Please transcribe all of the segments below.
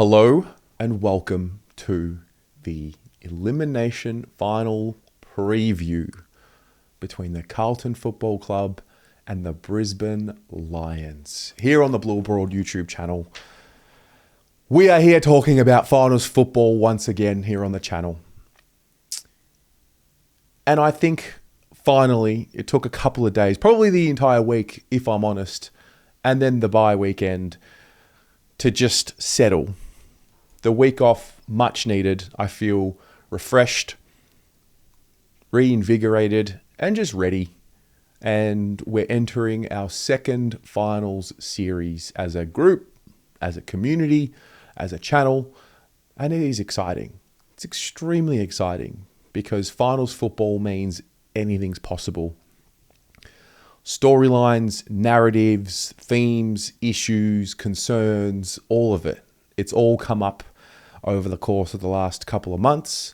Hello and welcome to the Elimination final preview between the Carlton Football Club and the Brisbane Lions. Here on the Blue Broad YouTube channel, we are here talking about finals football once again here on the channel. And I think finally it took a couple of days, probably the entire week if I'm honest, and then the bye weekend to just settle. The week off, much needed. I feel refreshed, reinvigorated, and just ready. And we're entering our second finals series as a group, as a community, as a channel. And it is exciting. It's extremely exciting because finals football means anything's possible. Storylines, narratives, themes, issues, concerns, all of it. It's all come up over the course of the last couple of months.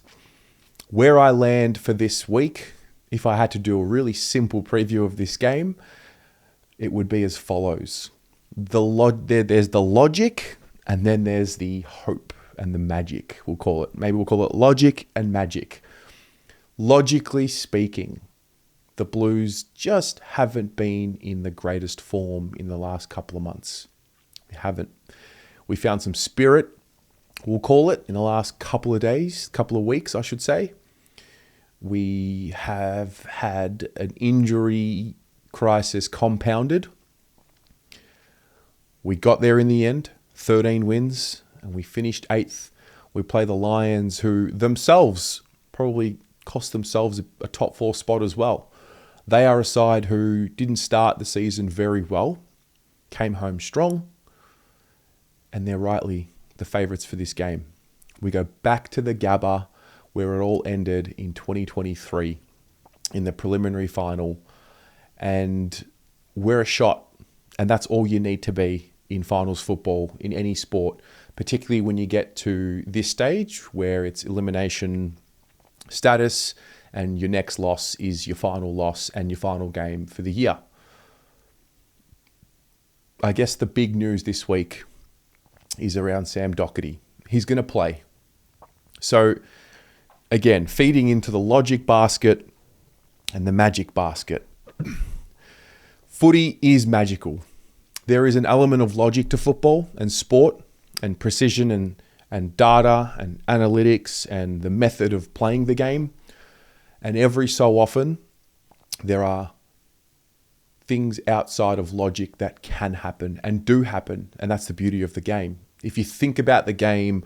Where I land for this week, if I had to do a really simple preview of this game, it would be as follows. There's the logic, and then there's the hope and the magic, we'll call it. Maybe we'll call it logic and magic. Logically speaking, the Blues just haven't been in the greatest form in the last couple of months. We haven't. We found some spirit, we'll call it, in the last couple of days, couple of weeks, I should say. We have had an injury crisis compounded. We got there in the end, 13 wins, and we finished 8th. We play the Lions, who themselves probably cost themselves a top 4 spot as well. They are a side who didn't start the season very well, came home strong, and they're rightly the favourites for this game. We go back to the Gabba, where it all ended in 2023 in the preliminary final, and we're a shot, and that's all you need to be in finals football in any sport, particularly when you get to this stage where it's elimination status and your next loss is your final loss and your final game for the year. I guess the big news this week is around Sam Doherty. He's going to play. So again, feeding into the logic basket and the magic basket. Footy is magical. There is an element of logic to football and sport and precision and data and analytics and the method of playing the game. And every so often, there are things outside of logic that can happen and do happen. And that's the beauty of the game. If you think about the game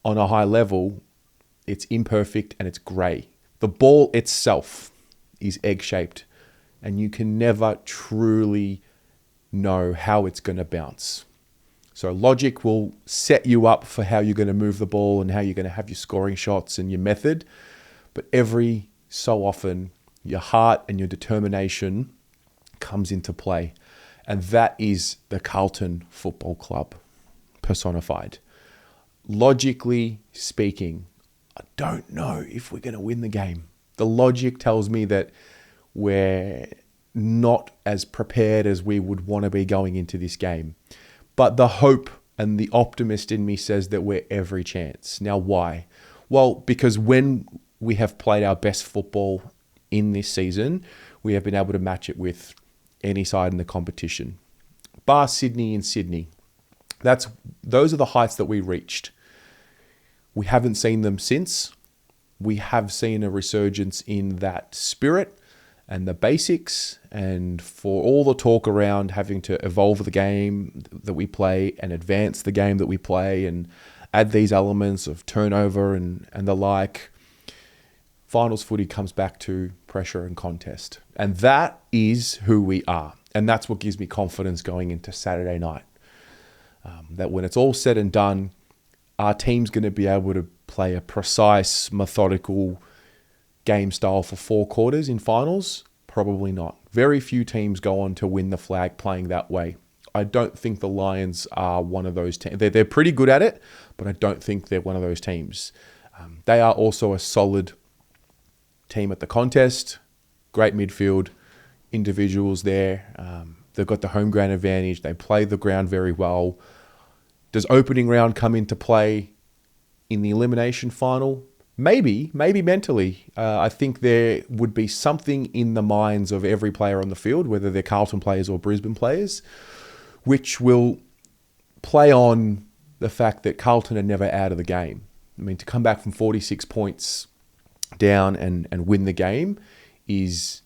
on a high level, it's imperfect and it's grey. The ball itself is egg-shaped, and you can never truly know how it's going to bounce. So logic will set you up for how you're going to move the ball and how you're going to have your scoring shots and your method. But every so often, your heart and your determination comes into play. And that is the Carlton Football Club personified. Logically speaking, I don't know if we're going to win the game. The logic tells me that we're not as prepared as we would want to be going into this game. But the hope and the optimist in me says that we're every chance. Now, why? Well, because when we have played our best football in this season, we have been able to match it with any side in the competition. Bar Sydney in Sydney. Those are the heights that we reached. We haven't seen them since. We have seen a resurgence in that spirit and the basics, and for all the talk around having to evolve the game that we play and advance the game that we play and add these elements of turnover and the like, finals footy comes back to pressure and contest. And that is who we are. And that's what gives me confidence going into Saturday night. That when it's all said and done, our team's going to be able to play a precise, methodical game style for 4 quarters in finals. Probably not. Very few teams go on to win the flag playing that way. I don't think the Lions are one of those teams. They're pretty good at it, but I don't think they're one of those teams. They are also a solid team at the contest. Great midfield, individuals there. They've got the home ground advantage. They play the ground very well. Does opening round come into play in the elimination final? Maybe mentally. I think there would be something in the minds of every player on the field, whether they're Carlton players or Brisbane players, which will play on the fact that Carlton are never out of the game. I mean, to come back from 46 points down and win the game is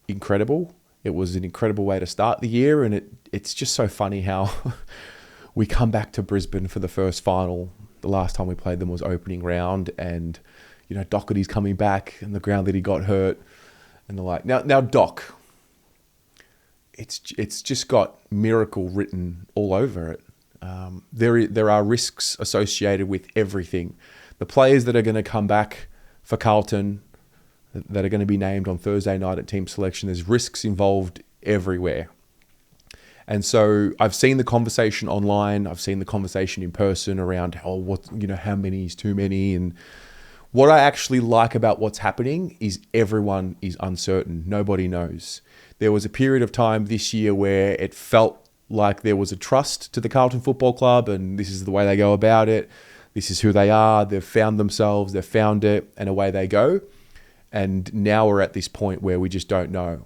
incredible. It was an incredible way to start the year, and it's just so funny how we come back to Brisbane for the first final. The last time we played them was opening round, and Doherty's coming back and the ground that he got hurt and the like. Now Doc, it's just got miracle written all over it. There are risks associated with everything. The players that are going to come back for Carlton, that are going to be named on Thursday night at team selection, there's risks involved everywhere. And so I've seen the conversation online. I've seen the conversation in person around, how many is too many. And what I actually like about what's happening is everyone is uncertain. Nobody knows. There was a period of time this year where it felt like there was a trust to the Carlton Football Club, and this is the way they go about it. This is who they are. They've found themselves. They've found it, and away they go. And now we're at this point where we just don't know.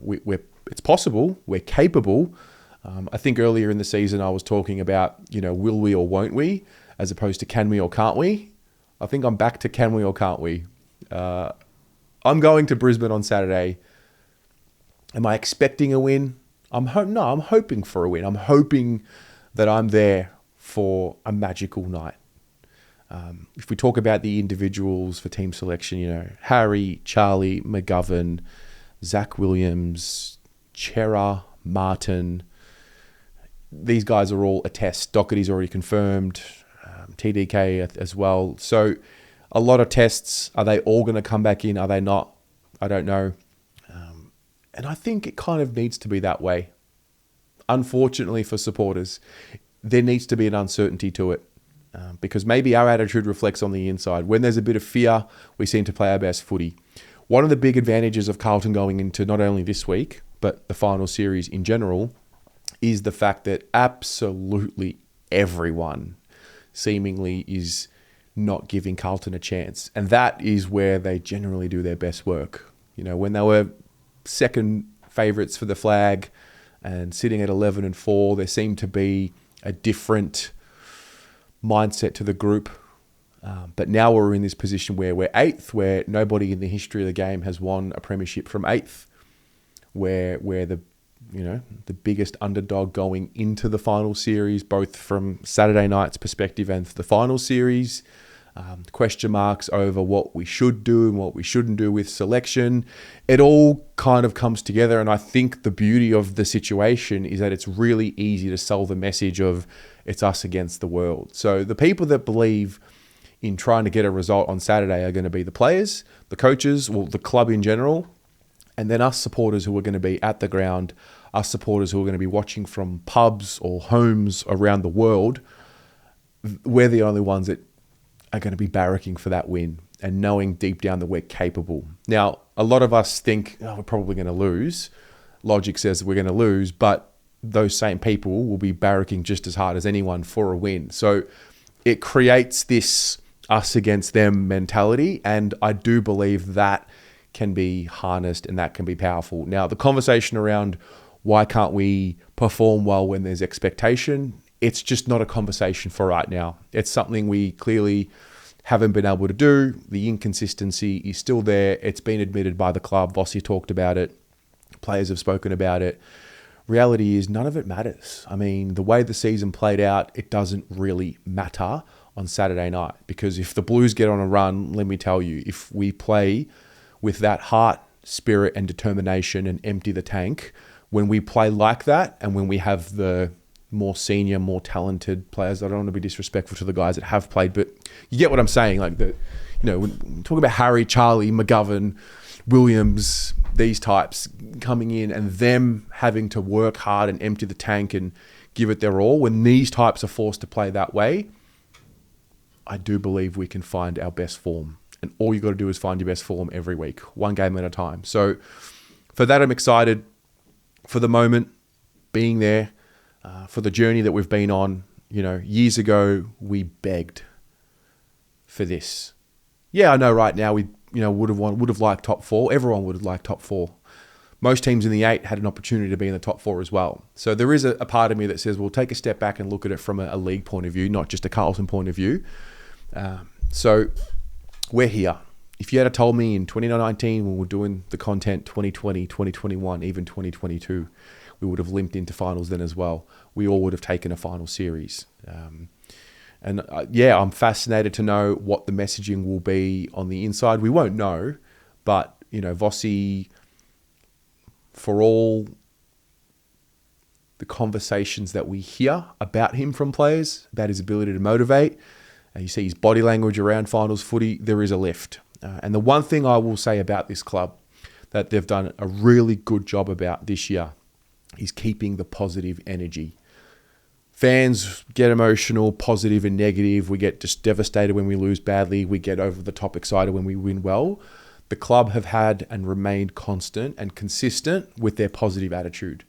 It's possible. We're capable. I think earlier in the season I was talking about, will we or won't we, as opposed to can we or can't we. I think I'm back to can we or can't we. I'm going to Brisbane on Saturday. Am I expecting a win? I'm hoping for a win. I'm hoping that I'm there for a magical night. If we talk about the individuals for team selection, Harry, Charlie, McGovern, Zach Williams, Chera, Martin, these guys are all a test. Doherty's already confirmed, TDK as well. So a lot of tests. Are they all going to come back in? Are they not? I don't know. And I think it kind of needs to be that way. Unfortunately for supporters, there needs to be an uncertainty to it. Because maybe our attitude reflects on the inside. When there's a bit of fear, we seem to play our best footy. One of the big advantages of Carlton going into not only this week, but the final series in general, is the fact that absolutely everyone seemingly is not giving Carlton a chance. And that is where they generally do their best work. When they were second favourites for the flag and sitting at 11-4, there seemed to be a different mindset to the group. But now we're in this position where we're 8th, where nobody in the history of the game has won a premiership from 8th, where we're the biggest underdog going into the final series, both from Saturday night's perspective and the final series. Question marks over what we should do and what we shouldn't do with selection. It all kind of comes together, and I think the beauty of the situation is that it's really easy to sell the message of it's us against the world. So the people that believe in trying to get a result on Saturday are going to be the players, the coaches, the club in general, and then us supporters who are going to be at the ground, us supporters who are going to be watching from pubs or homes around the world. We're the only ones that are going to be barracking for that win and knowing deep down that we're capable. Now, a lot of us think, we're probably going to lose. Logic says we're going to lose, but those same people will be barracking just as hard as anyone for a win. So it creates this us against them mentality, and I do believe that can be harnessed and that can be powerful. Now, the conversation around why can't we perform well when there's expectation, it's just not a conversation for right now. It's something we clearly haven't been able to do. The inconsistency is still there. It's been admitted by the club. Vossi talked about it. Players have spoken about it. Reality is none of it matters. I mean, the way the season played out, it doesn't really matter on Saturday night, because if the Blues get on a run, let me tell you, if we play with that heart, spirit and determination and empty the tank, when we play like that and when we have the more senior, more talented players, I don't want to be disrespectful to the guys that have played, but you get what I'm saying. Like, when we talk about Harry, Charlie, McGovern, Williams, these types coming in and them having to work hard and empty the tank and give it their all, when these types are forced to play that way, I do believe we can find our best form. And all you got to do is find your best form every week, one game at a time. So for that, I'm excited for the moment, being there, for the journey that we've been on. years ago we begged for this. Yeah, I know right now we would have liked top four. Everyone would have liked top four. Most teams in the 8 had an opportunity to be in the top 4 as well. So there is a part of me that says we'll take a step back and look at it from a league point of view, not just a Carlton point of view. So we're here. If you had told me in 2019 when we were doing the content, 2020, 2021, even 2022, we would have limped into finals then as well. We all would have taken a final series. I'm fascinated to know what the messaging will be on the inside. We won't know, but, Vossi, for all the conversations that we hear about him from players, about his ability to motivate, and you see his body language around finals footy, there is a lift. And the one thing I will say about this club that they've done a really good job about this year is keeping the positive energy. Fans get emotional, positive and negative. We get just devastated when we lose badly. We get over the top excited when we win well. The club have had and remained constant and consistent with their positive attitude.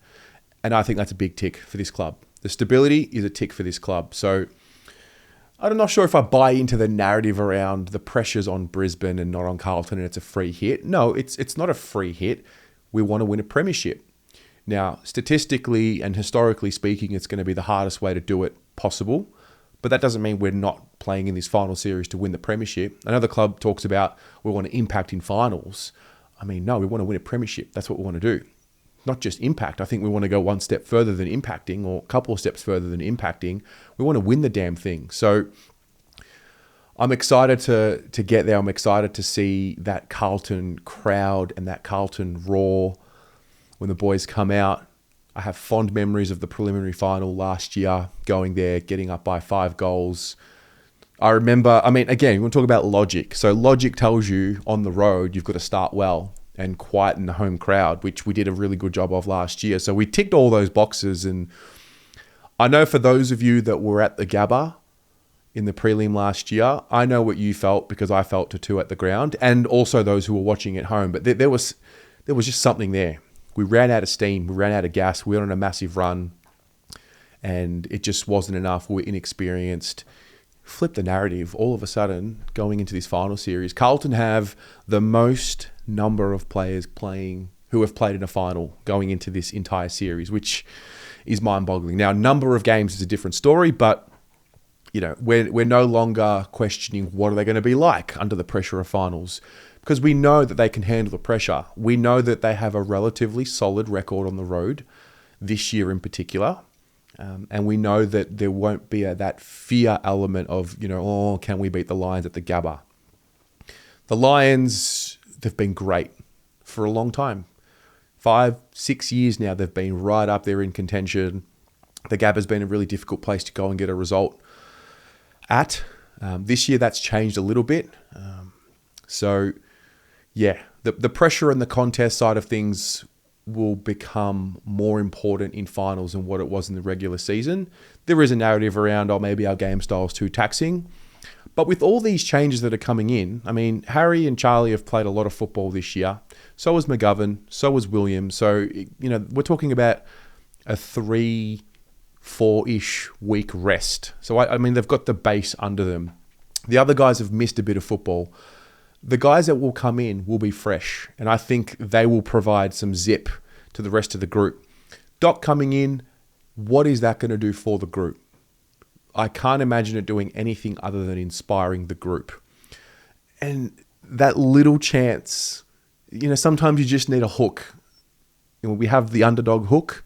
And I think that's a big tick for this club. The stability is a tick for this club. So I'm not sure if I buy into the narrative around the pressures on Brisbane and not on Carlton and it's a free hit. No, it's not a free hit. We want to win a premiership. Now, statistically and historically speaking, it's going to be the hardest way to do it possible. But that doesn't mean we're not playing in this final series to win the premiership. Another club talks about we want to impact in finals. I mean, no, we want to win a premiership. That's what we want to do. Not just impact. I think we want to go one step further than impacting or a couple of steps further than impacting. We want to win the damn thing. So I'm excited to get there. I'm excited to see that Carlton crowd and that Carlton roar when the boys come out. I have fond memories of the preliminary final last year, going there, getting up by 5 goals. I remember, again, we want to talk about logic. So logic tells you on the road, you've got to start well and quieten the home crowd, which we did a really good job of last year. So we ticked all those boxes. And I know for those of you that were at the Gabba in the prelim last year, I know what you felt because I felt to at the ground, and also those who were watching at home. But there was just something there. We ran out of steam. We ran out of gas. We went on a massive run and it just wasn't enough. We were inexperienced. Flip the narrative. All of a sudden, going into this final series, Carlton have the most number of players who have played in a final going into this entire series, which is mind-boggling. Now, number of games is a different story, but we're no longer questioning what are they going to be like under the pressure of finals, because we know that they can handle the pressure. We know that they have a relatively solid record on the road this year in particular. And we know that there won't be that fear element of, can we beat the Lions at the Gabba? The Lions, they've been great for a long time. 5-6 years now, they've been right up there in contention. The Gabba's been a really difficult place to go and get a result at. This year, that's changed a little bit. The pressure and the contest side of things will become more important in finals than what it was in the regular season. There is a narrative around, maybe our game style is too taxing. But with all these changes that are coming in, Harry and Charlie have played a lot of football this year. So has McGovern. So has Williams. So, we're talking about a 3-4-ish week rest. So, they've got the base under them. The other guys have missed a bit of football. The guys that will come in will be fresh, and I think they will provide some zip to the rest of the group. Doc coming in, what is that going to do for the group? I can't imagine it doing anything other than inspiring the group. And that little chance, sometimes you just need a hook. We have the underdog hook.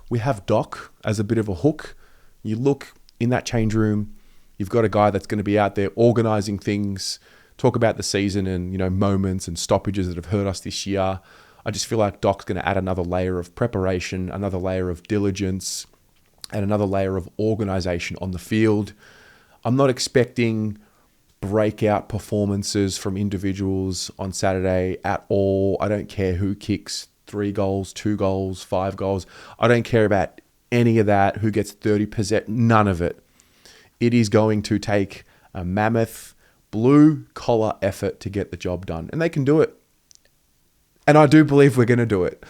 We have Doc as a bit of a hook. You look in that change room, you've got a guy that's going to be out there organising things, talk about the season and, moments and stoppages that have hurt us this year. I just feel like Doc's going to add another layer of preparation, another layer of diligence, and another layer of organisation on the field. I'm not expecting breakout performances from individuals on Saturday at all. I don't care who kicks 3 goals, 2 goals, 5 goals. I don't care about any of that, who gets 30%, none of it. It is going to take a mammoth blue-collar effort to get the job done. And they can do it. And I do believe we're going to do it.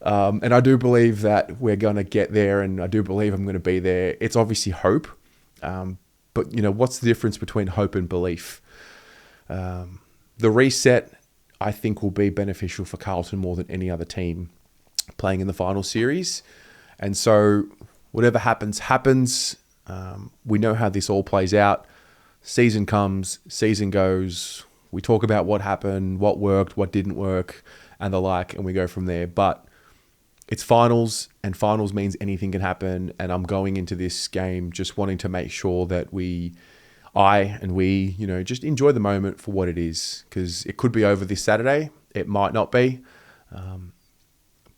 And I do believe that we're going to get there, and I do believe I'm going to be there. It's obviously hope. But, what's the difference between hope and belief? The reset, I think, will be beneficial for Carlton more than any other team playing in the final series. And so whatever happens. We know how this all plays out. Season comes, season goes. We talk about what happened, what worked, what didn't work, and the like, and we go from there. But it's finals, and finals means anything can happen. And I'm going into this game just wanting to make sure that we just enjoy the moment for what it is, because it could be over this Saturday. It might not be.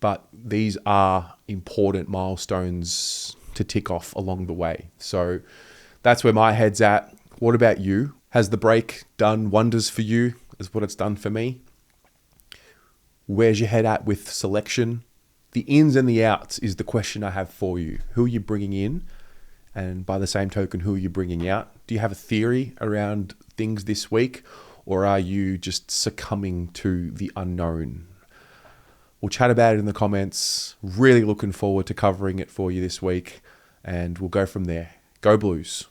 But these are important milestones to tick off along the way. So that's where my head's at. What about you? Has the break done wonders for you as what it's done for me? Where's your head at with selection? The ins and the outs is the question I have for you. Who are you bringing in? And by the same token, who are you bringing out? Do you have a theory around things this week? Or are you just succumbing to the unknown? We'll chat about it in the comments. Really looking forward to covering it for you this week. And we'll go from there. Go Blues.